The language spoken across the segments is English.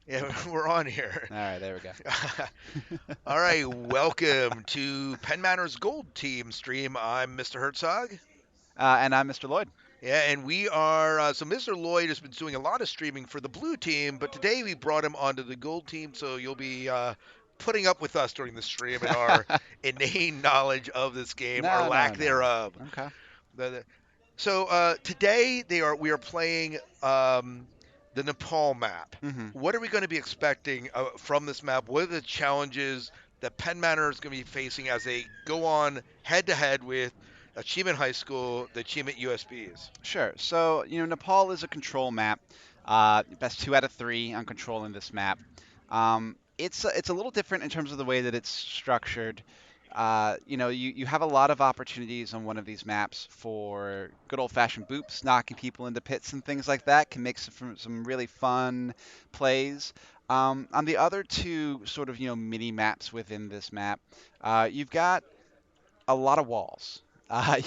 Yeah, we're on here. All right, there we go. All right, welcome to Penn Manor's Gold Team stream. I'm Mr. Herzog. And I'm Mr. Lloyd. Yeah, and we are. So Mr. Lloyd has been doing a lot of streaming for the Blue Team, but today we brought him onto the Gold Team, so you'll be putting up with us during the stream and our inane knowledge of this game, or No, no, lack no. thereof. Okay. So today we are playing the Nepal map. hmm What are we going to be expecting from this map? What are the challenges that Penn Manor is going to be facing as they go on head to head with Achievement High School, the Achievement USBees? Sure. So, Nepal is a control map. Best 2 out of 3 on controlling this map. It's a little different in terms of the way that it's structured. You have a lot of opportunities on one of these maps for good old-fashioned boops, knocking people into pits and things like that. Can make some really fun plays. On the other two sort of mini maps within this map, you've got a lot of walls.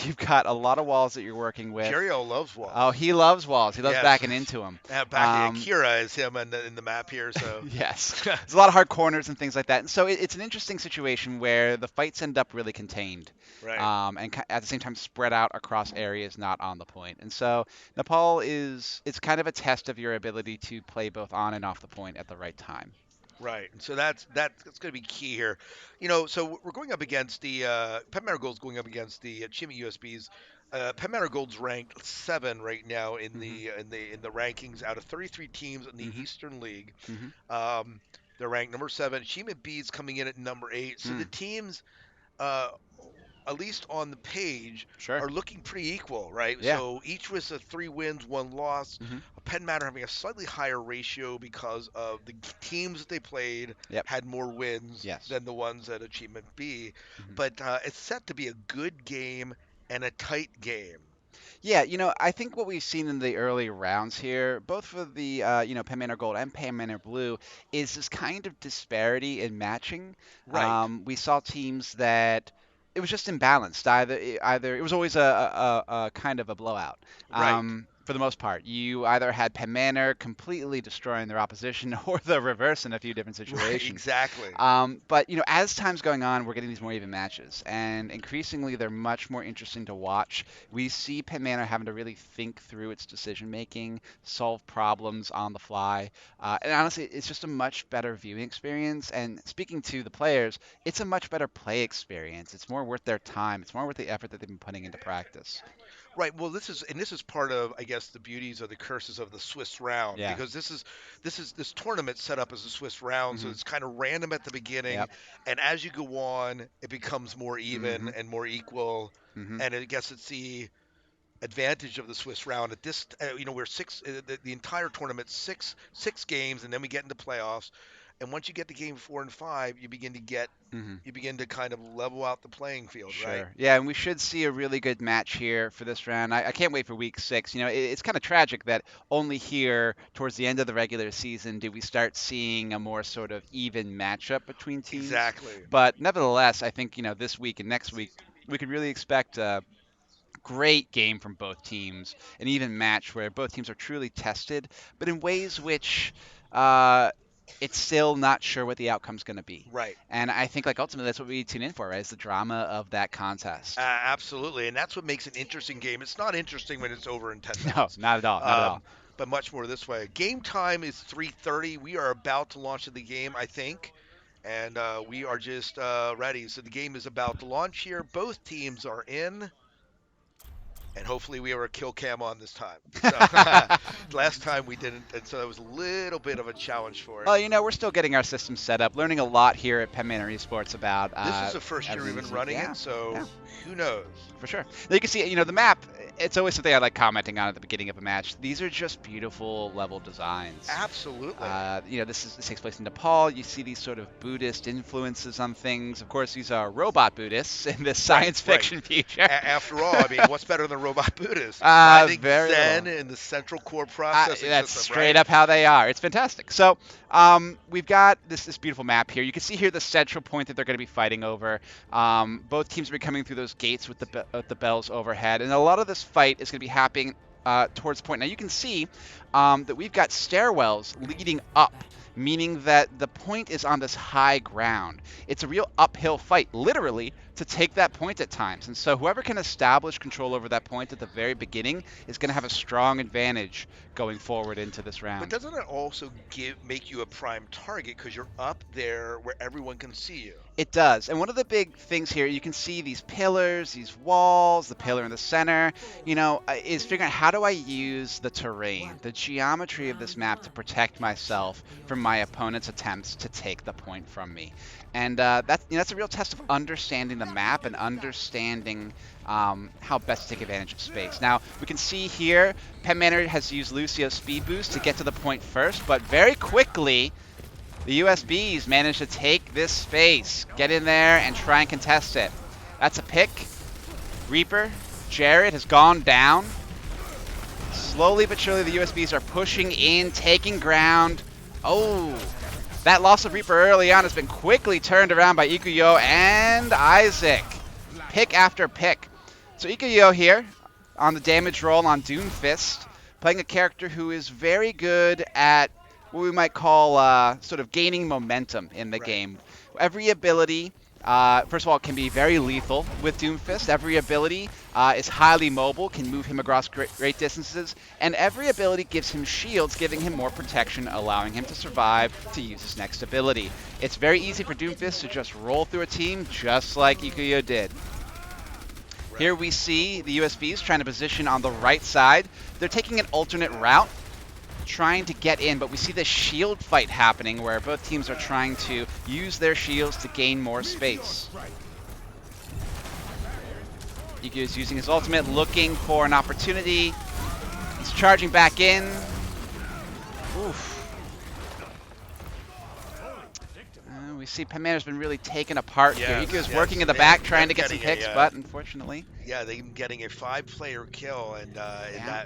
You've got a lot of walls that you're working with. Jerio loves Oh, walls. he loves walls. He loves Yes. backing into them. Back Akira is him in the map here, so. Yes, there's a lot of hard corners and things like that. And so it's an interesting situation where the fights end up really contained, Right. and at the same time spread out across areas not on the point. And so Nepal it's kind of a test of your ability to play both on and off the point at the right time. Right. So that's going to be key here. So we're going up against the Penn Manor Gold's going up against the Achievement USBs. Penn Manor Gold's ranked 7 right now hmm in the rankings out of 33 teams in the hmm Eastern League. hmm Um, they're ranked number 7. Achievement B's coming in at number 8. So the Mm, teams uh, at least on the page, sure. are looking pretty equal, right? Yeah. So each was a 3 wins, 1 loss. hmm Penn Manor having a slightly higher ratio because of the teams that they played Yep. had more wins Yes. than the ones at Achievement B. Mhm. But it's set to be a good game and a tight game. Yeah, I think what we've seen in the early rounds here, both for the Penn Manor Gold and Penn Manor Blue, is this kind of disparity in matching. Right, We saw teams that it was just imbalanced. Either it was always a kind of a blowout. right, For the most part, you either had Penn Manor completely destroying their opposition, or the reverse in a few different right, situations. exactly. But as time's going on, we're getting these more even matches, and increasingly they're much more interesting to watch. We see Penn Manor having to really think through its decision making, solve problems on the fly, and honestly, it's just a much better viewing experience. And speaking to the players, it's a much better play experience. It's more worth their time. It's more worth the effort that they've been putting into practice. Right. Well, this is part of, I guess, the beauties or the curses of the Swiss round, Yeah. because this tournament set up as a Swiss round, so hmm it's kind of random at the beginning, Yep. and as you go on, it becomes more even hmm and more equal, hmm and I guess it's the advantage of the Swiss round. At this, we're the entire tournament, six games, and then we get into playoffs, and once you get to game 4 and 5, hmm you begin to kind of level out the playing field, right? Sure. Yeah, and we should see a really good match here for this round. I can't wait for week 6. It's kind of tragic that only here, towards the end of the regular season, do we start seeing a more sort of even matchup between teams. Exactly. But nevertheless, I think, this week and next week, we could really expect a great game from both teams, an even match where both teams are truly tested, but in ways which uh, it's still not sure what the outcome's going to be. Right. And I think, like, ultimately, that's what we tune in for, right? Is the drama of that contest. Absolutely, and that's what makes an interesting game. It's not interesting when it's over in 10 No, minutes, not at all, not at all. um, but much more this way. Game time is 3:30. We are about to launch the game, I think, and we are just ready. So the game is about to launch here. Both teams are in, and hopefully we have a kill cam on this time. So last time we didn't, and so that was a little bit of a challenge for it. Well, we're still getting our system set up, learning a lot here at Penn Manor Esports about This is the first year we've been everything's running yeah, it, so yeah. who knows? For sure. Now you can see, the map. It's always something I like commenting on at the beginning of a match. These are just beautiful level designs. Absolutely. This takes place in Nepal. You see these sort of Buddhist influences on things. Of course, these are robot Buddhists in this Right, science right. fiction future. After all, I mean, what's better than robot Buddhists? Finding Very Zen little. in the central core processing That's system, straight right? up how they are. It's fantastic. So we've got this beautiful map here. You can see here the central point that they're going to be fighting over. Both teams will be coming through those gates with the bells overhead, and a lot of this fight is going to be happening towards the point. Now you can see that we've got stairwells leading up. meaning that the point is on this high ground. It's a real uphill fight, literally, to take that point at times. And so whoever can establish control over that point at the very beginning is going to have a strong advantage going forward into this But round. doesn't it also make you a prime target because you're up there where everyone can see you? It does. And one of the big things here, you can see these pillars, these walls, the pillar in the center, is figuring out how do I use the terrain, the geometry of this map to protect myself from my opponent's attempts to take the point from me. And that's a real test of understanding the map and understanding how best to take advantage of space. Now, we can see here, Penn Manor has used Lucio's speed boost to get to the point first, but very quickly, the USBees managed to take this space, get in there, and try and contest it. That's a pick. Reaper, Jared has gone down. Slowly but surely, the USBees are pushing in, taking ground. Oh, that loss of Reaper early on has been quickly turned around by Ikuyo and Isaac. Pick after pick. So Ikuyo here on the damage roll on Doomfist, playing a character who is very good at what we might call sort of gaining momentum in the Right. game. Every ability, first of all, can be very lethal with Doomfist. Every ability is highly mobile, can move him across great distances, and every ability gives him shields, giving him more protection, allowing him to survive to use his next ability. It's very easy for Doomfist to just roll through a team, just like Ikuyo did. Right. Here we see the USBees trying to position on the right side. They're taking an alternate route, trying to get in, but we see this shield fight happening where both teams are trying to use their shields to gain more space. Ikuyo is using his ultimate, looking for an opportunity. He's charging back in. Oof. We see Penn Manor's been really taken apart here. Yes, Ikuyo's yes. working in the Them- back, trying them to get some getting picks, a, but unfortunately, yeah, they getting a 5-player kill and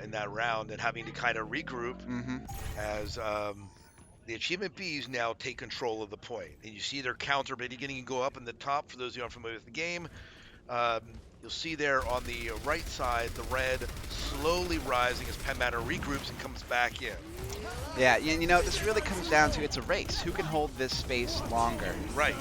in that round and having to kind of regroup as the Achievement Bees now take control of the point. And you see their counter beginning to go up in the top. For those of you unfamiliar with the game, you'll see there on the right side the red slowly rising as Penn Manor regroups and comes back in. Yeah, this really comes down to it's a race. Who can hold this space longer? Right.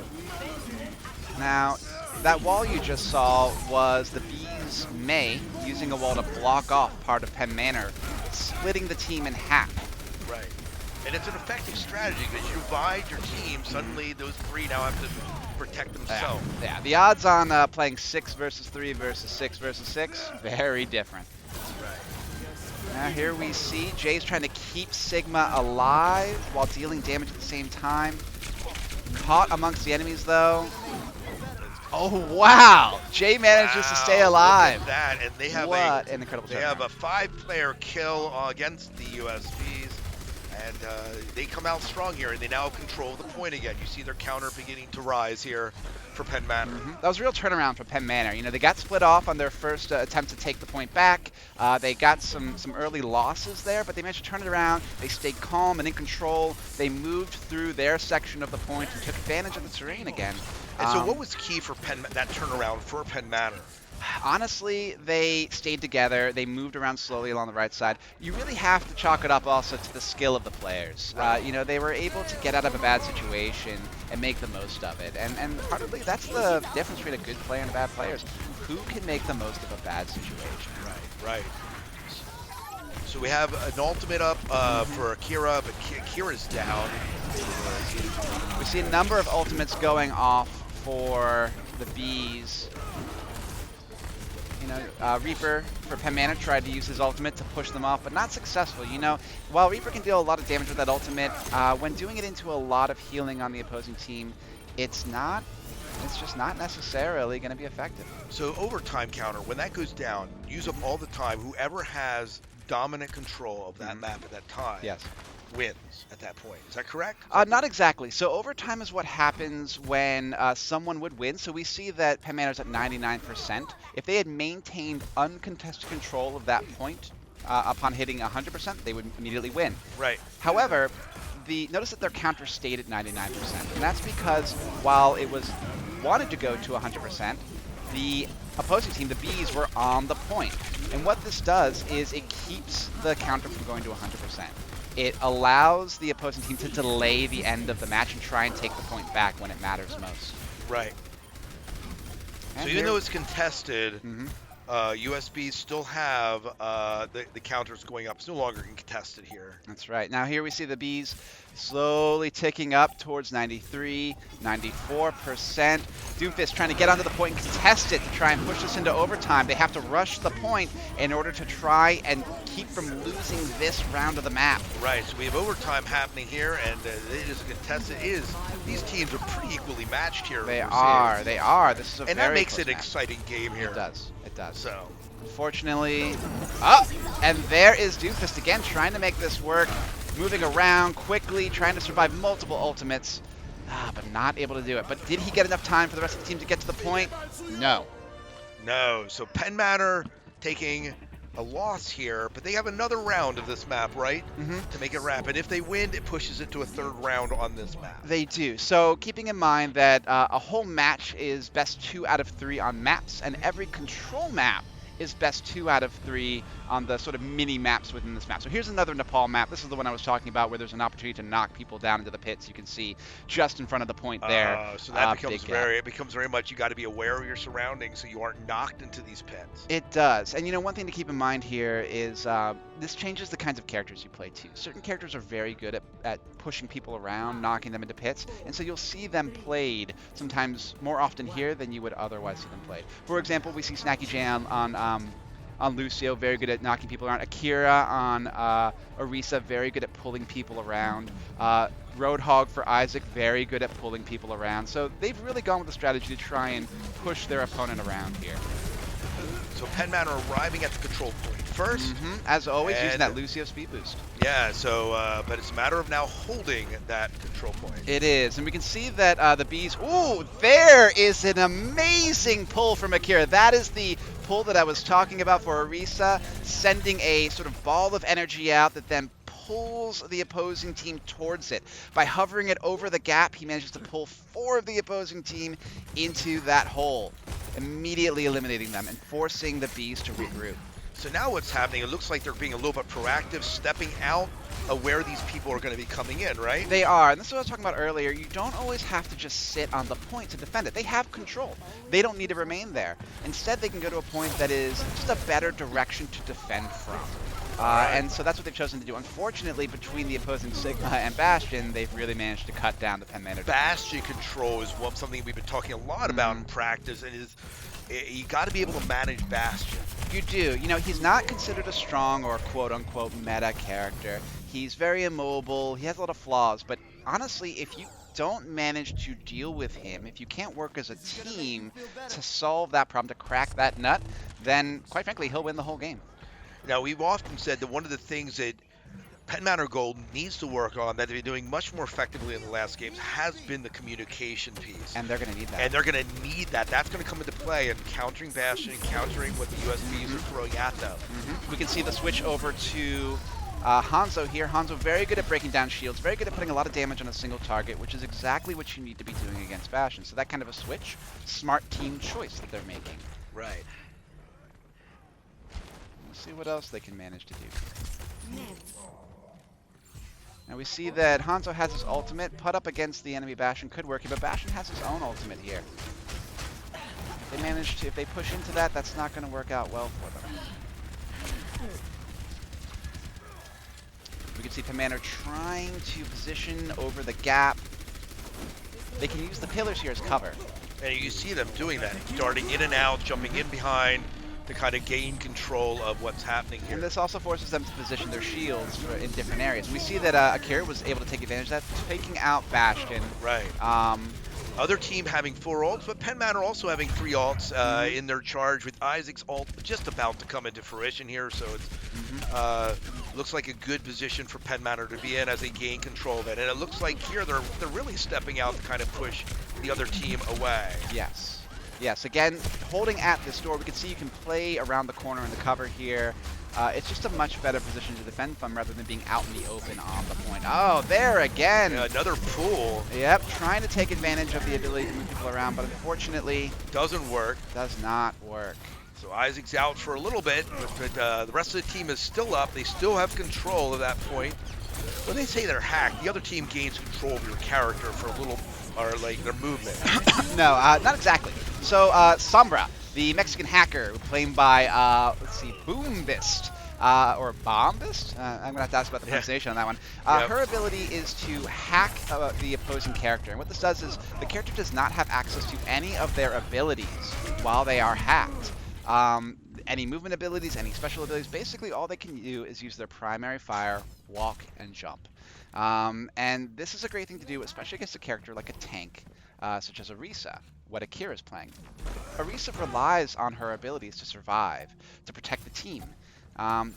Now, that wall you just saw was the Bees' May using a wall to block off part of Penn Manor, splitting the team in half. Right. And it's an effective strategy because you divide your team. Suddenly, those three now have to protect themselves. Yeah, the odds on playing 6 versus 3 versus 6 versus 6, very different. Right. Now here we see Jay's trying to keep Sigma alive while dealing damage at the same time. Caught amongst the enemies though. Oh wow! Jay manages to stay alive. Look at that, and they have an incredible they have a 5-player kill against the USBs, and they come out strong here, and they now control the point again. You see their counter beginning to rise here for Penn Manor. That was a real turnaround for Penn Manor. They got split off on their first attempt to take the point back. They got some early losses there, but they managed to turn it around. They stayed calm and in control. They moved through their section of the point and took advantage of the terrain again. And so what was key for that turnaround for Penn Manor? Honestly, they stayed together. They moved around slowly along the right side. You really have to chalk it up also to the skill of the players. Right. They were able to get out of a bad situation and make the most of it. And partly that's the difference between a good player and a bad player. Who can make the most of a bad situation? Right. So we have an ultimate up for Akira, but Akira's down. We see a number of ultimates going off for the Bees. Reaper for Penn Manor tried to use his ultimate to push them off, but not successful. While Reaper can deal a lot of damage with that ultimate, when doing it into a lot of healing on the opposing team, it's just not necessarily going to be effective. So overtime counter, when that goes down, use up all the time. Whoever has dominant control of that map at that time wins at that point. Is that correct? Not exactly. So overtime is what happens when someone would win. So we see that Penn Manor's at 99%. If they had maintained uncontested control of that point upon hitting 100%, they would immediately win. Right. However, notice that their counter stayed at 99%. And that's because while it was wanted to go to 100%, the opposing team, the Bees, were on the point. And what this does is it keeps the counter from going to 100%. it allows the opposing team to delay the end of the match and try and take the point back when it matters most. Right. So And even here, though it's contested, mhm, USBees still have the counters going up. It's no longer contested here. that's right. Now here we see the Bees slowly ticking up towards 93, 94%. Doomfist trying to get onto the point and contest it to try and push this into overtime. They have to rush the point in order to try and keep from losing this round of the map. Right, so we have overtime happening here, and it is a contested. These teams are pretty equally matched here. They are. This is a and very that makes close it an match. exciting game here. It does. It does. So, Unfortunately, and there is Doomfist again trying to make this work, moving around quickly, trying to survive multiple ultimates, but not able to do it. But did he get enough time for the rest of the team to get to the point? No. no. So Penn Manor taking a loss here, but they have another round of this map, right? To make it rapid. If they win, it pushes it to a third round on this map. They do. So keeping in mind that a whole match is best 2 out of 3 on maps, and every control map is best 2 out of 3 on the sort of mini maps within this map. So here's another Nepal map. This is the one I was talking about where there's an opportunity to knock people down into the pits. You can see just in front of the point there. So that becomes very much, you got to be aware of your surroundings so you aren't knocked into these pits. It does. And you know, one thing to keep in mind here is this changes the kinds of characters you play too. Certain characters are very good at pushing people around, knocking them into pits, and so you'll see them played sometimes more often here than you would otherwise see them played. For example, we see Snacky J on Lucio, very good at knocking people around. Akira on Orisa, very good at pulling people around. Roadhog for Isaac, very good at pulling people around. So they've really gone with the strategy to try and push their opponent around here. So Penn Manor arriving at the control point first. As always, using that Lucio speed boost. Yeah, so, but it's a matter of now holding that control point. It is, and we can see that the Bees, ooh, there is an amazing pull from Akira. That is the pull that I was talking about for Orisa, sending a sort of ball of energy out that then pulls the opposing team towards it. By hovering it over the gap, he manages to pull 4 of the opposing team into that hole, immediately eliminating them and forcing the Bees to regroup. So now what's happening, it looks like they're being a little bit proactive, stepping out of where these people are going to be coming in, right? They are, and this is what I was talking about earlier. You don't always have to just sit on the point to defend it. They have control. They don't need to remain there. Instead, they can go to a point that is just a better direction to defend from. And so that's what they've chosen to do. Unfortunately, between the opposing Sigma and Bastion, they've really managed to cut down the Penn Manor. Bastion control is something we've been talking a lot about in practice, and you got to be able to manage Bastion. You do. You know, he's not considered a strong or quote-unquote meta character. He's very immobile. He has a lot of flaws. But honestly, if you don't manage to deal with him, if you can't work as a team to solve that problem, to crack that nut, then quite frankly, he'll win the whole game. Now, we've often said that one of the things that Penn Manor Gold needs to work on, that they've been doing much more effectively in the last games, has been the communication piece. And they're going to need that. And they're going to need that. That's going to come into play in countering Bastion, countering what the USBees are throwing at them. We can see the switch over to Hanzo here. Hanzo very good at breaking down shields, very good at putting a lot of damage on a single target, which is exactly what you need to be doing against Bastion. So that kind of a switch, smart team choice that they're making. Right. Let's see what else they can manage to do. Now we see that Hanzo has his ultimate. Put up against the enemy Bastion could work here, but Bastion has his own ultimate here. If they push into that, that's not going to work out well for them. We can see Penn Manor trying to position over the gap. They can use the pillars here as cover. And you see them doing that, darting in and out, jumping in behind to kind of gain control of what's happening here. And this also forces them to position their shields in different areas. We see that Akira was able to take advantage of that, taking out Bastion. Right. Other team having 4 ults, but Penn Manor also having 3 ults in their charge, with Isaac's ult just about to come into fruition here. So it's looks like a good position for Penn Manor to be in as they gain control of it. And it looks like here they're really stepping out to kind of push the other team away. Yes. Yes, again, holding at this door, we can see you can play around the corner in the cover here. It's just a much better position to defend from rather than being out in the open on the point. Oh, there again! Yeah, another pull. Yep, trying to take advantage of the ability to move people around, but unfortunately... Doesn't work. Does not work. So Isaac's out for a little bit, but the rest of the team is still up. They still have control of that point. When they say they're hacked, the other team gains control of your character for a little, or like their movement. No, not exactly. So, Sombra, the Mexican hacker, played by, let's see, Boombist, or Bombist? I'm going to have to ask about the Yeah. pronunciation on that one. Yep. Her ability is to hack the opposing character. And what this does is the character does not have access to any of their abilities while they are hacked. Any movement abilities, any special abilities, basically all they can do is use their primary fire, walk, and jump. And this is a great thing to do, especially against a character like a tank, such as Orisa, what Akira's playing. Orisa relies on her abilities to survive, to protect the team.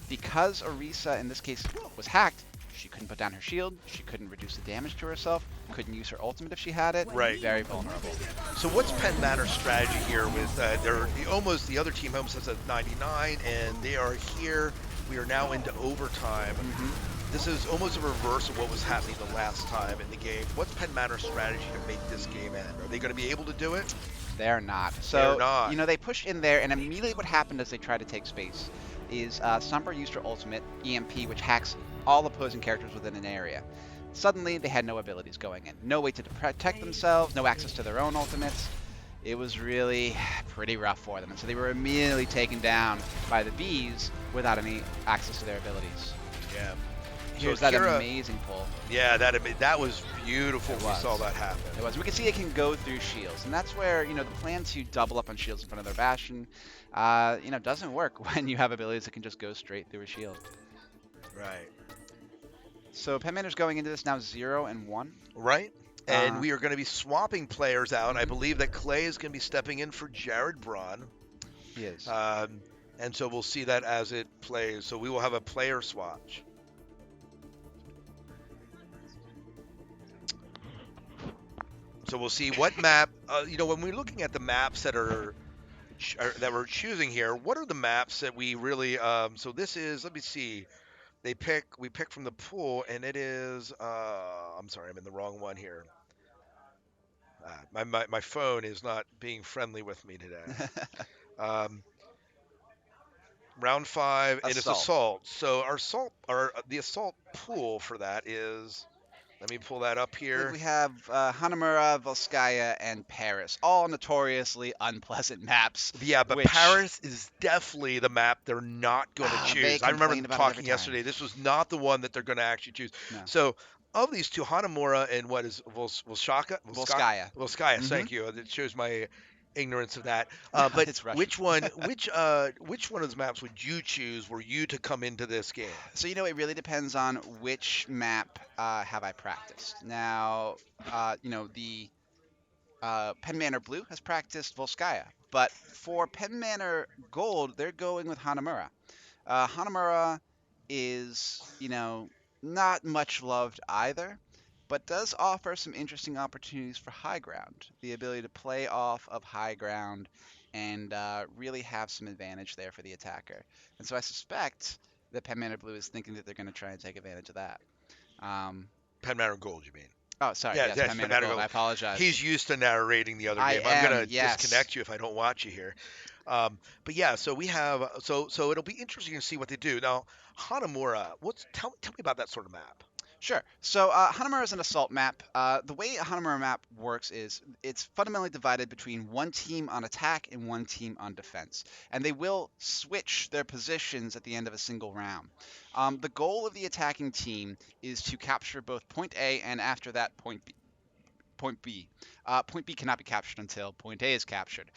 Because Orisa, in this case, was hacked, she couldn't put down her shield, she couldn't reduce the damage to herself, couldn't use her ultimate if she had it. Right. Very vulnerable. So what's Penn Manor's strategy here with the other team almost has a 99 and they are here. We are now into overtime. This is almost a reverse of what was happening the last time in the game. What's Penn Manor's strategy to make this game end? Are they going to be able to do it? They're not. They're So, not. they pushed in there, and immediately what happened as they tried to take space is Sombra used her ultimate, EMP, which hacks all opposing characters within an area. Suddenly, they had no abilities going in. No way to protect themselves, no access to their own ultimates. It was really pretty rough for them. And so they were immediately taken down by the Bees without any access to their abilities. Yeah. Here's So that Kira, amazing pull. yeah, that was beautiful. It We was. saw that happen. It was. We can see it can go through shields, and that's where the plan to double up on shields in front of their bastion, doesn't work when you have abilities that can just go straight through a shield. Right. So Penn Manor's going into this now 0-1. Right. And Uh, we are going to be swapping players out. I Mhm. believe that Clay is going to be stepping in for Jared Braun. He is. And so we'll see that as it plays. So we will have a player swatch. So we'll see what map. When we're looking at the maps that that we're choosing here, what are the maps that we really? So this is. Let me see. We pick from the pool, and it is. I'm sorry, I'm in the wrong one here. My phone is not being friendly with me today. Um, Round 5, it is Assault. assault. So our the assault pool for that is. Let me pull that up I believe here. we have Hanamura, Volskaya, and Paris, all notoriously unpleasant maps, Yeah, but which Paris is definitely the map they're not going to they choose. I remember complain them about it every talking time. yesterday. This was not the one that they're going to actually choose. No. So, of these two, Hanamura and what is Volshaka? Volskaya. Volskaya. Hmm. Thank you. It shows my ignorance of that. No, But it's Russian. which one of those maps would you choose were you to come into this game? So it really depends on which map have I practiced. Now, the Penn Manor Blue has practiced Volskaya, but for Penn Manor Gold, they're going with Hanamura. Hanamura is, not much loved either, but does offer some interesting opportunities for high ground. The ability to play off of high ground and really have some advantage there for the attacker. And so I suspect that Penn Manor Blue is thinking that they're going to try and take advantage of that. Um, Penn Manor Gold, you mean? oh, sorry, Yeah, yes, that's Penn Penn Manor Manor Gold. I Gold. apologize. He's used to narrating the other I game. I'm am, gonna yes. disconnect you if I don't watch you here. But yeah, so we have so it'll be interesting to see what they do now. Hanamura, tell me about that sort of map. Sure. So Hanamura is an assault map. The way a Hanamura map works is it's fundamentally divided between one team on attack and one team on defense, and they will switch their positions at the end of a single round. The goal of the attacking team is to capture both point A and after that point B. Point B. Point B cannot be captured until point A is captured.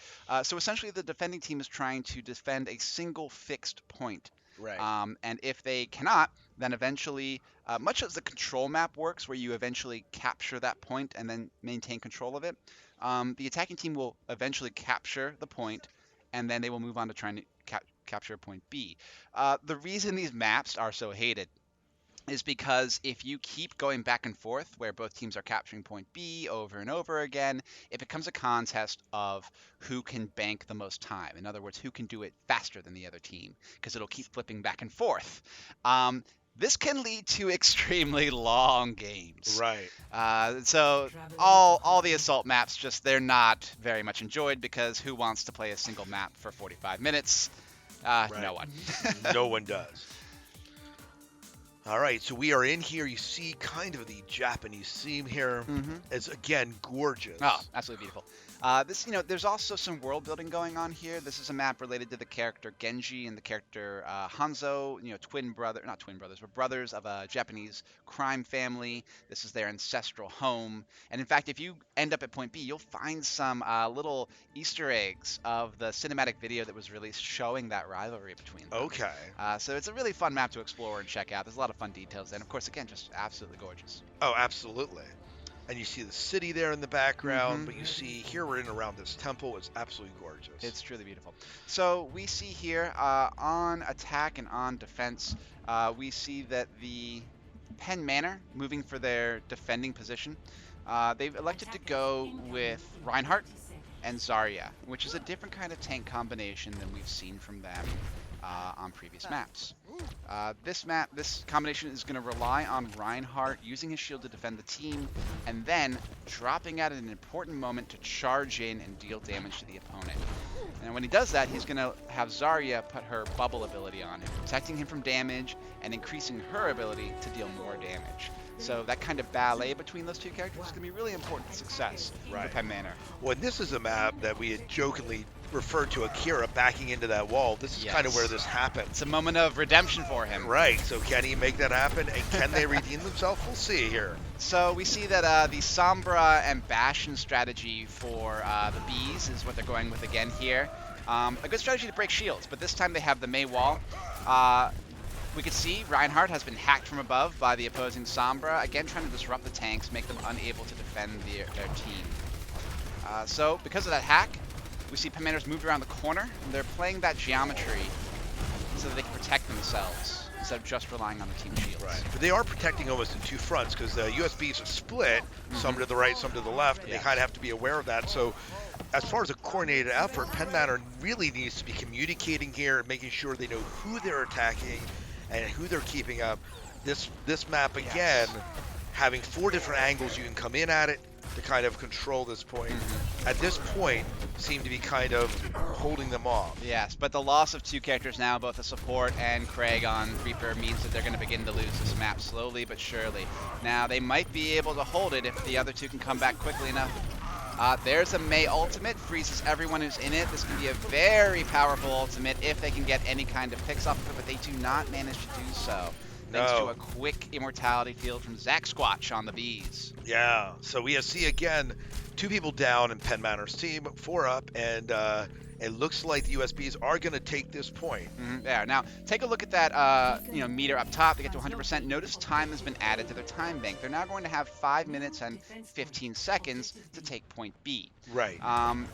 So essentially, the defending team is trying to defend a single fixed point. Right. And if they cannot, then eventually, much as the control map works, where you eventually capture that point and then maintain control of it, the attacking team will eventually capture the point, and then they will move on to trying to capture point B. The reason these maps are so hated is because if you keep going back and forth where both teams are capturing point B over and over again, it becomes a contest of who can bank the most time. In other words, who can do it faster than the other team, because it'll keep flipping back and forth. This can lead to extremely long games. Right. So all the assault maps, they're not very much enjoyed, because who wants to play a single map for 45 minutes? Right. No one. No one does. All right, so we are in here. You see kind of the Japanese theme here. Mm-hmm. It's again Oh, gorgeous. absolutely beautiful. There's also some world building going on here. This is a map related to the character Genji and the character Hanzo. Not twin brothers, but brothers of a Japanese crime family. This is their ancestral home. And in fact, if you end up at Point B, you'll find some little Easter eggs of the cinematic video that was released showing that rivalry between them. Okay. So it's a really fun map to explore and check out. There's a lot of fun details, and of course, again, just absolutely gorgeous. Oh, absolutely. And you see the city there in the background, Mm-hmm. but you see here we're in around this temple. It's absolutely gorgeous. It's truly beautiful. So we see here on attack and on defense, we see that the Penn Manor moving for their defending position. They've elected to go with Reinhardt and Zarya, which is a different kind of tank combination than we've seen from them on previous maps. This combination is going to rely on Reinhardt using his shield to defend the team, and then dropping out at an important moment to charge in and deal damage to the opponent. And when he does that, he's going to have Zarya put her bubble ability on him, protecting him from damage and increasing her ability to deal more damage. So that kind of ballet between those two characters is going to be really important to success for Right. Penn Manor. Well, and this is a map that we had jokingly referred to Akira backing into that wall. This is kind of where Yes. this happens. It's a moment of redemption for him. Right. So can he make that happen? And can they redeem themselves? We'll see here. So we see that the Sombra and Bastion strategy for the Bees is what they're going with again here. A good strategy to break shields, but this time they have the Mei wall. We can see Reinhardt has been hacked from above by the opposing Sombra, again trying to disrupt the tanks, make them unable to defend their team. So because of that hack, we see Penn Manor's moved around the corner, and they're playing that geometry so that they can protect themselves instead of just relying on the team shields. Right. But they are protecting almost in two fronts because the USBees are split, some to the right, some to the left, and Yes. they kind of have to be aware of that. So as far as a coordinated effort, Penn Manor really needs to be communicating here, making sure they know who they're attacking and who they're keeping up. This map, again, Yes. having 4 different angles you can come in at it to kind of control this point. At this point, seem to be kind of holding them off. Yes, but the loss of 2 characters now, both a support and Craig on Reaper, means that they're going to begin to lose this map slowly but surely. Now, they might be able to hold it if the other 2 can come back quickly enough. There's a Mei ultimate, freezes everyone who's in it. This can be a very powerful ultimate if they can get any kind of picks off of it, but they do not manage to do so. Thanks to No. a quick immortality field from Zack Squatch on the Bees. Yeah, so we see again 2 people down in Penn Manor's team, 4 up, and it looks like the USBs are going to take this point. There. Now, take a look at that meter up top to get to 100%. Notice time has been added to their time bank. They're now going to have 5 minutes and 15 seconds to take point B. Right.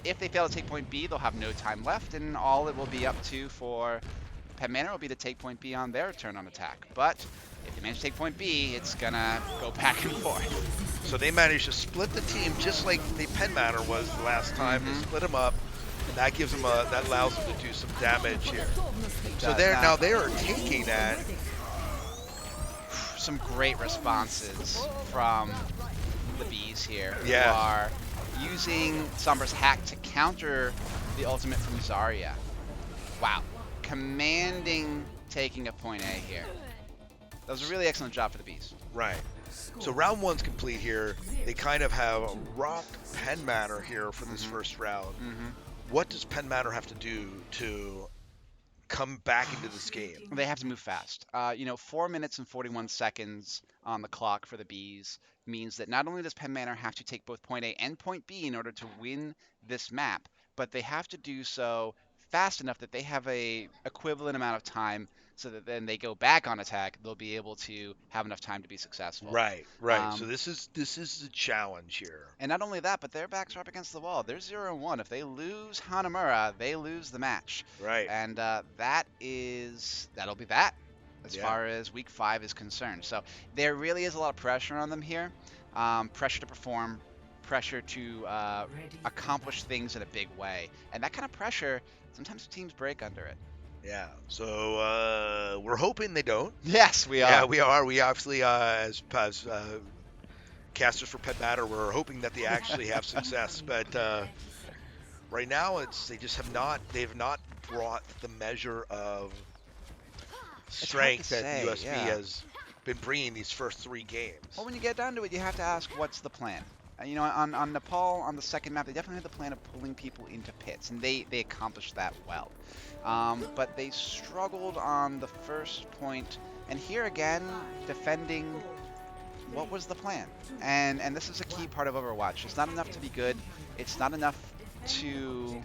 If they fail to take point B, they'll have no time left, and all it will be up to for Penn Manor will be to take point B on their turn on attack. But if they manage to take point B, it's going to go back and forth. So they managed to split the team just like the Penn Manor was the last time. They split them up, and that gives them that allows them to do some damage here. So they are taking that. Some great responses from the Bees here, Yeah. who are using Sombra's hack to counter the ultimate from Zarya. Wow. Commanding taking of point A here. That was a really excellent job for the Bees. Right. So round 1's complete here. They kind of have rocked Penn Manor here for this first round. What does Penn Manor have to do to come back into this game? They have to move fast. 4 minutes and 41 seconds on the clock for the Bees means that not only does Penn Manor have to take both point A and point B in order to win this map, but they have to do so fast enough that they have a equivalent amount of time so that then they go back on attack, they'll be able to have enough time to be successful. Right. So this is the challenge here. And not only that, but their backs are up against the wall. They're 0-1. If they lose Hanamura, they lose the match. Right. And that'll be that as far as week 5 is concerned. So there really is a lot of pressure on them here. Pressure to perform, pressure to accomplish things in a big way. And that kind of pressure, sometimes teams break under it. Yeah. So we're hoping they don't. Yes, we are. Yeah, we are. We obviously, as casters for Penn Manor, we're hoping that they actually have success. But right now, they've not brought the measure of strength that say, USB yeah. has been bringing these first 3 games. Well, when you get down to it, you have to ask, what's the plan? You know, on Nepal, on the second map, they definitely had the plan of pulling people into pits, and they accomplished that well. But they struggled on the first point, and here again, defending, what was the plan? And this is a key part of Overwatch. It's not enough to be good. It's not enough to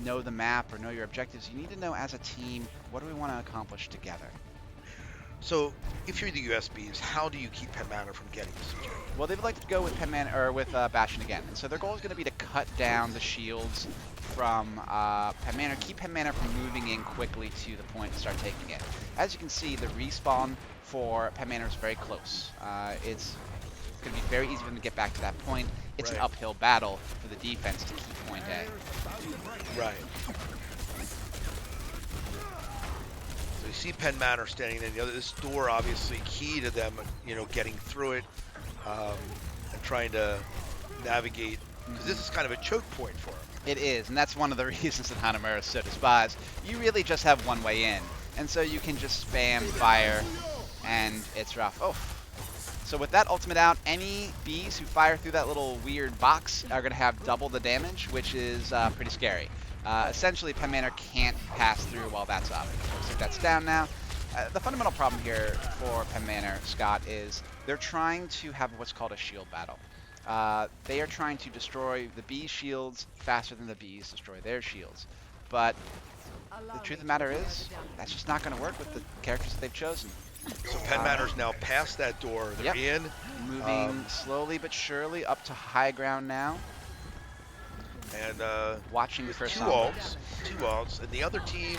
know the map or know your objectives. You need to know as a team, what do we want to accomplish together? So, if you're the USBees, how do you keep Penn Manor from getting this objective? Well, they would like to go with Penn Manor or with Bastion again, and so their goal is going to be to cut down the shields from Penn Manor, keep Penn Manor from moving in quickly to the point and start taking it. As you can see, the respawn for Penn Manor is very close. It's going to be very easy for them to get back to that point. It's an Right. uphill battle for the defense to keep point A. Right. So you see Penn Manor standing in the other. This door obviously key to them, getting through it and trying to navigate, because this is kind of a choke point for them. It is, and that's one of the reasons that Hanamura is so despised. You really just have one way in, and so you can just spam fire, and it's rough. Oh. So with that ultimate out, any bees who fire through that little weird box are going to have double the damage, which is pretty scary. Essentially, Penn Manor can't pass through while that's up. So that's down now. The fundamental problem here for Penn Manor, Scott, is they're trying to have what's called a shield battle. They are trying to destroy the bees' shields faster than the bees destroy their shields. But the truth of the matter is, that's just not going to work with the characters that they've chosen. So Penn Manor's now past that door. They're in. Moving slowly but surely up to high ground now. And watching with for two some. ults, and the other team,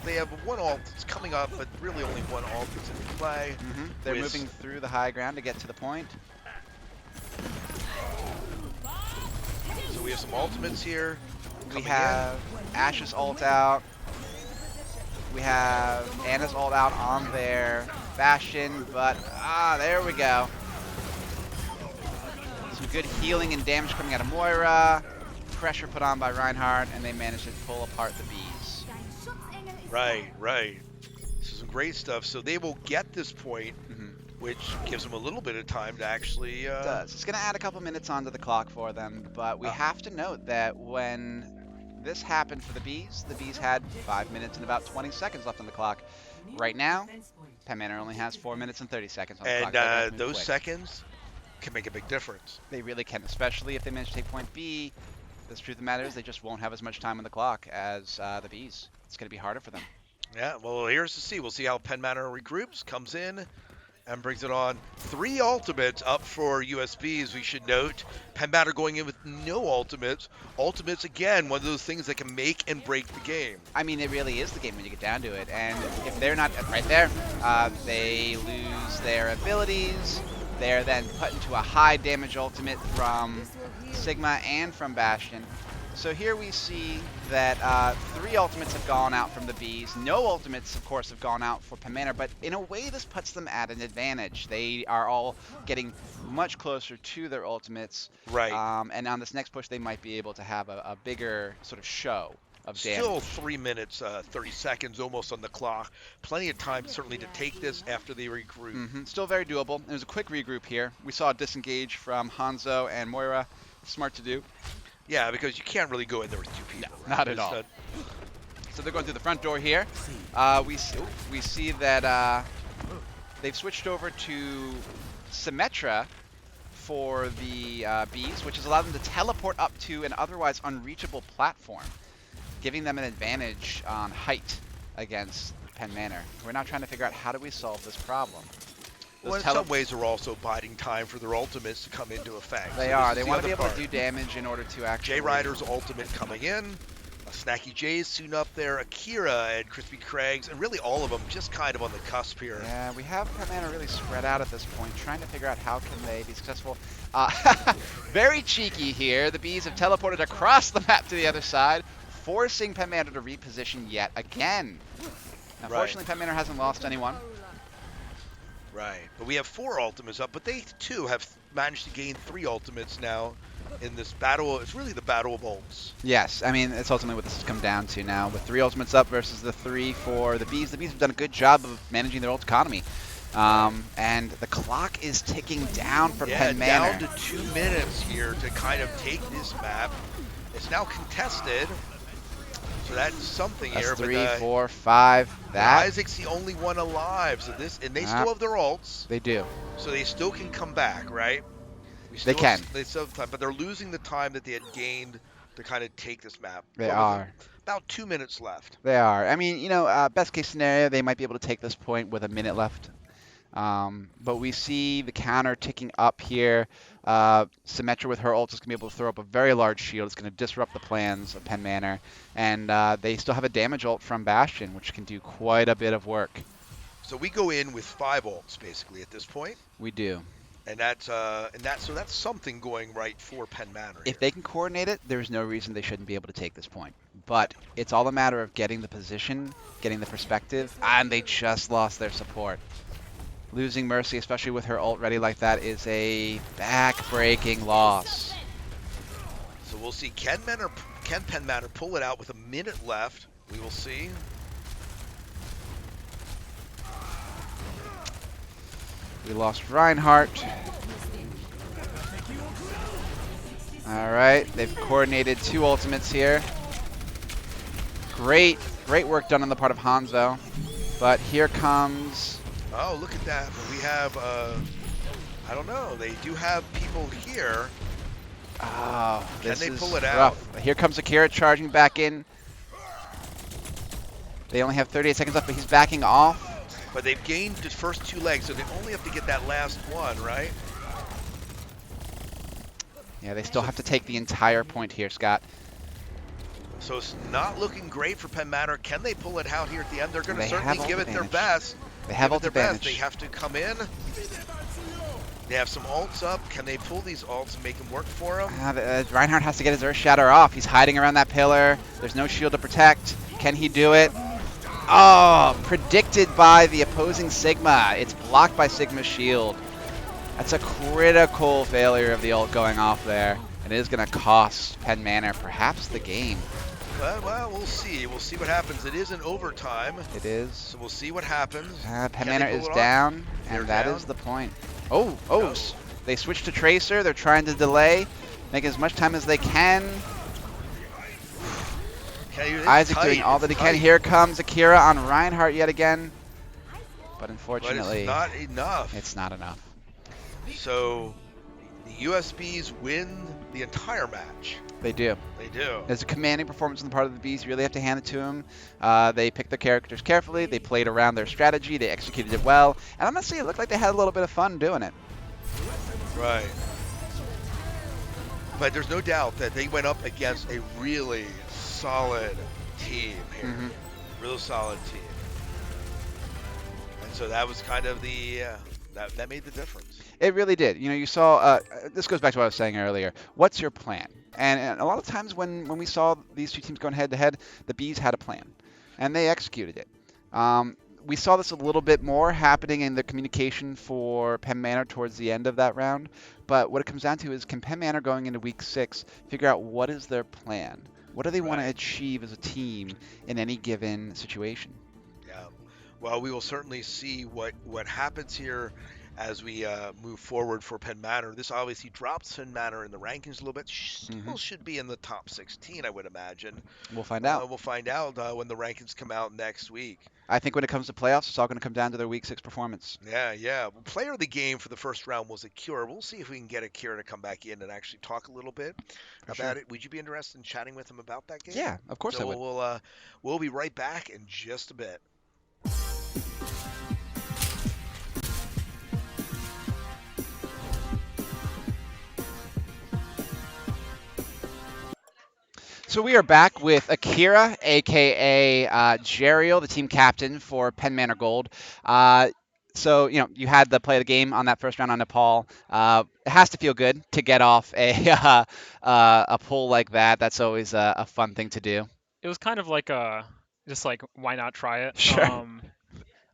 they have one ult that's coming up, but really only one ult that's in play. They're moving through the high ground to get to the point. So we have some ultimates here. We have Ash's ult out. We have Anna's ult out on their Bastion, but there we go. Some good healing and damage coming out of Moira. Pressure put on by Reinhardt, and they managed to pull apart the bees. Right. This is some great stuff. So they will get this point, which gives them a little bit of time to actually... It does. It's going to add a couple minutes onto the clock for them, but we have to note that when this happened for the bees had 5 minutes and about 20 seconds left on the clock. Right now, Penn Manor only has 4 minutes and 30 seconds on the clock. And those seconds can make a big difference. They really can, especially if they manage to take point B. The truth of the matter is they just won't have as much time on the clock as the bees. It's going to be harder for them. Yeah, well, here's to see. We'll see how Penn Manor regroups, comes in, and brings it on. 3 ultimates up for USBees, we should note. Penn Manor going in with no ultimates. Ultimates, again, one of those things that can make and break the game. I mean, it really is the game when you get down to it. And if they're not right there, they lose their abilities. They're then put into a high damage ultimate from Sigma and from Bastion. So here we see that 3 ultimates have gone out from the bees. No ultimates, of course, have gone out for Penn Manor, but in a way this puts them at an advantage. They are all getting much closer to their ultimates. Right. And on this next push, they might be able to have a bigger sort of show of damage. Still 3 minutes, 30 seconds almost on the clock. Plenty of time certainly to take this after they regroup. Still very doable. There's a quick regroup here. We saw a disengage from Hanzo and Moira. Smart to do. Yeah, because you can't really go in there with 2 people. No, not at all. So they're going through the front door here. We see that they've switched over to Symmetra for the bees, which has allowed them to teleport up to an otherwise unreachable platform, giving them an advantage on height against Penn Manor. We're now trying to figure out how do we solve this problem. Well, in some ways, they're also biding time for their ultimates to come into effect. They are. They want to be able to do damage in order to actually... J Rider's ultimate coming in. Snacky J's soon up there. Akira and Crispy Craig's, and really all of them just kind of on the cusp here. Yeah, we have Penn Manor really spread out at this point, trying to figure out how can they be successful. Very cheeky here. The bees have teleported across the map to the other side, forcing Penn Manor to reposition yet again. Now, fortunately, Penn Manor hasn't lost anyone. Right, but we have 4 ultimates up, but they too have managed to gain 3 ultimates now in this battle. It's really the battle of ults. Yes, I mean, it's ultimately what this has come down to now, with 3 ultimates up versus the 3 for the bees. The bees have done a good job of managing their ult economy. Right. And the clock is ticking down for Yeah, Penn down Manor. to 2 minutes here to kind of take this map. It's now contested, so that's something That's here. But three, four, five. That Isaac's the only one alive, so this and they uh, still have their ults, they do. so they still can come back, right? They can. They still have time, but they're losing the time that they had gained to kind of take this map. They What was it? are. About 2 minutes left. They are. I mean, best case scenario, they might be able to take this point with a minute left. But we see the counter ticking up here. Symmetra with her ult is going to be able to throw up a very large shield. It's going to disrupt the plans of Penn Manor. And they still have a damage ult from Bastion, which can do quite a bit of work. So we go in with 5 ults basically at this point, We do. so that's something going right for Penn Manor If here. they can coordinate it, there's no reason they shouldn't be able to take this point. But it's all a matter of getting the position, getting the perspective, and they just lost their support. Losing Mercy, especially with her ult ready like that, is a back-breaking loss. So we'll see. Can Penn Manor pull it out with a minute left? We will see. We lost Reinhardt. All right, they've coordinated 2 ultimates here. Great work done on the part of Hanzo. But here comes... Oh, look at that. But we have, I don't know. They do have people here. Oh, Can this they is pull it out? rough. Here comes Akira charging back in. They only have 38 seconds left, but he's backing off. But they've gained the first 2 legs, so they only have to get that last one, right? Yeah, they still have to take the entire point here, Scott. So it's not looking great for Penn Manor. Can they pull it out here at the end? They're going to They certainly have ult give it their advantage. best. They have Give it ult their best. They advantage. have to come in. They have some ults up. Can they pull these ults and make them work for them? Reinhardt has to get his Earth Shatter off. He's hiding around that pillar. There's no shield to protect. Can he do it? Oh, predicted by the opposing Sigma. It's blocked by Sigma's shield. That's a critical failure of the ult going off there. And it is going to cost Penn Manor perhaps the game. Well, we'll see. We'll see what happens. It is in overtime, It is. so we'll see what happens. Penn Can Manor they pull is it off? down, They're and that down. is the point. Oh, Oh. they switched to Tracer. They're trying to delay, make as much time as they can. Okay, Isaac tight. doing all that he It's can. tight. Here comes Akira on Reinhardt yet again. But But unfortunately, it's not enough. it's not enough. So the USBees win the entire match. They do. They do. There's a commanding performance on the part of the Bees. You really have to hand it to them. They picked their characters carefully. They played around their strategy. They executed it well. And honestly, it looked like they had a little bit of fun doing it. Right. But there's no doubt that they went up against a really solid team here. Mm-hmm. Real solid team. And so that was kind of the that made the difference. It really did. You saw, this goes back to what I was saying earlier. What's your plan? And a lot of times when we saw these two teams going head to head, the Bees had a plan, and they executed it. We saw this a little bit more happening in the communication for Penn Manor towards the end of that round. But what it comes down to is, can Penn Manor going into week 6 figure out what is their plan? What do they want to Right. achieve as a team in any given situation? Yeah. Well, we will certainly see what happens here as we move forward for Penn Manor. This obviously drops Penn Manor in the rankings a little bit. Hmm. Still should be in the top 16, I would imagine. We'll find out. We'll find out when the rankings come out next week. I think when it comes to playoffs, it's all going to come down to their week 6 performance. Yeah, yeah. Well, player of the game for the first round was Akira. We'll see if we can get Akira to come back in and actually talk a little bit For about sure. it. Would you be interested in chatting with him about that game? Yeah, of course I So would. we'll be right back in just a bit. So we are back with Akira, aka Jeriel, the team captain for Penn Manor Gold. So you had the play of the game on that first round on Nepal. It has to feel good to get off a a pull like that. That's always a fun thing to do. It was kind of like just like why not try it? Sure.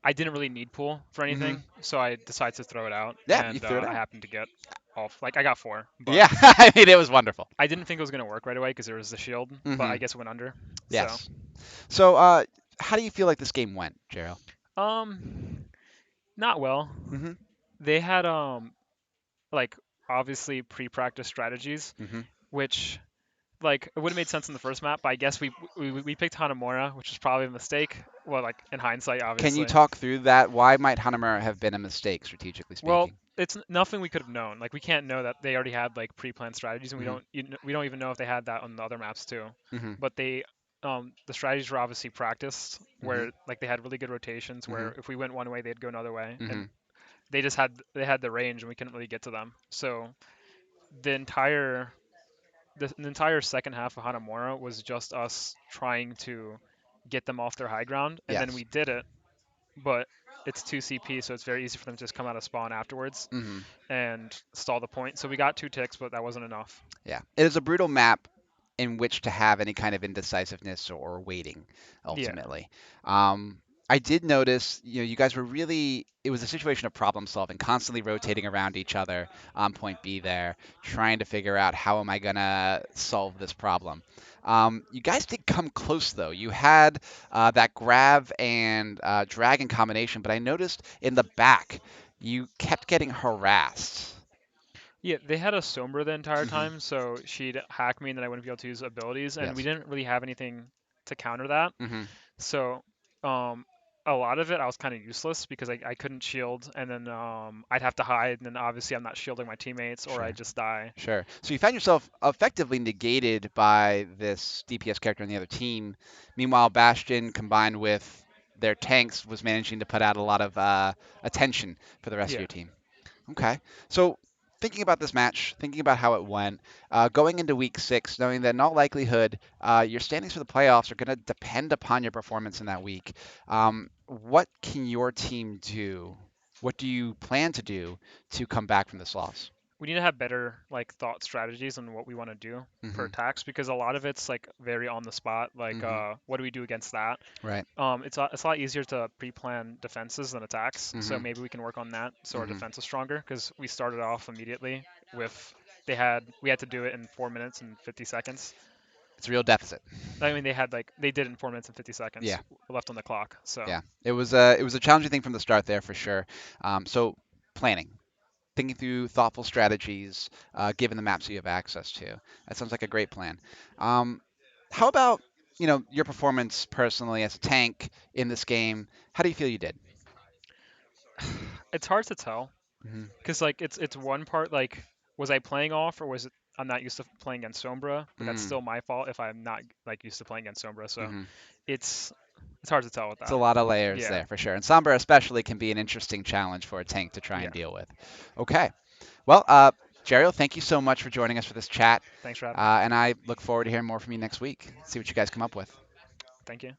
I didn't really need pool for Hmm. anything, so I decided to throw it out, Yeah, you and threw it I out. happened to get off. Like I got 4, but Yeah, I mean it was wonderful. I didn't think it was gonna work right away because there was the shield, but I Hmm. guess it went under. Yes. So how do you feel like this game went, Jeriel? So, Not well. Hmm. They had like obviously pre-practice strategies, Hmm. which like it would have made sense in the first map, but I guess we picked Hanamura, which is probably a mistake. Well, like in hindsight, Can you obviously. talk through that? Why might Hanamura have been a mistake, strategically Well, speaking? it's nothing we could have known. Like we can't know that they already had like pre-planned strategies, and Hmm. we don't even know if they had that on the other maps too. Hmm. But they the strategies were obviously practiced, Hmm. where like they had really good rotations, Hmm. where if we went one way, they'd go another way, and Hmm. they had the range, and we couldn't really get to them. So the entire the entire second half of Hanamura was just us trying to get them off their high ground, and then Yes. we did it. But it's 2 CP, so it's very easy for them to just come out of spawn afterwards Hmm. and stall the point. So we got 2 ticks, but that wasn't enough. Yeah. It is a brutal map in which to have any kind of indecisiveness or waiting, Yeah, ultimately. Um, I did notice, you guys were really, it was a situation of problem solving, constantly rotating around each other on point B there, trying to figure out how am I going to solve this problem. You guys did come close, though. You had that grab and dragon combination, but I noticed in the back, you kept getting harassed. yeah. They had a Sombra the entire Hmm. time, so she'd hack me, and then I wouldn't be able to use abilities, and we Yes. didn't really have anything to counter that. Hmm. So um, a lot of it I was kind of useless because I couldn't shield, and then I'd have to hide, and then obviously I'm not shielding my teammates, or I Sure. just die. Sure. So you found yourself effectively negated by this DPS character on the other team. Meanwhile, Bastion, combined with their tanks, was managing to put out a lot of attention for the rest of Yeah. your team. Okay. So thinking about this match, thinking about how it went, going into week 6, knowing that in all likelihood your standings for the playoffs are going to depend upon your performance in that week. What can your team do? What do you plan to do to come back from this loss? We need to have better like thought strategies on what we want to do per Hmm. attacks because a lot of it's like very on the spot. Like, Hmm. what do we do against that? Right. It's a lot easier to pre-plan defenses than attacks. So Hmm. maybe we can work on that so our Hmm. defense is stronger because we started off immediately with we had to do it in 4 minutes and 50 seconds. It's a real deficit. I mean they did it in 4 minutes and 50 seconds Yeah, left on the clock. So yeah. It was a challenging thing from the start there for sure. So planning, thinking through thoughtful strategies, given the maps you have access to. That sounds like a great plan. Um, how about your performance personally as a tank in this game? How do you feel you did? it's hard to tell Hmm. because like it's one part like was I playing off or was it I'm not used to playing against Sombra, but that's Mm. still my fault if I'm not like used to playing against Sombra. So Hmm. it's it's hard to tell with It's a that. lot of layers Yeah, there for sure, and Sombra especially can be an interesting challenge for a tank to try yeah. and deal with. Okay. Well, Jeriel, thank you so much for joining us for this chat. Thanks for having me. And I look forward to hearing more from you next week. See what you guys come up with. Thank you.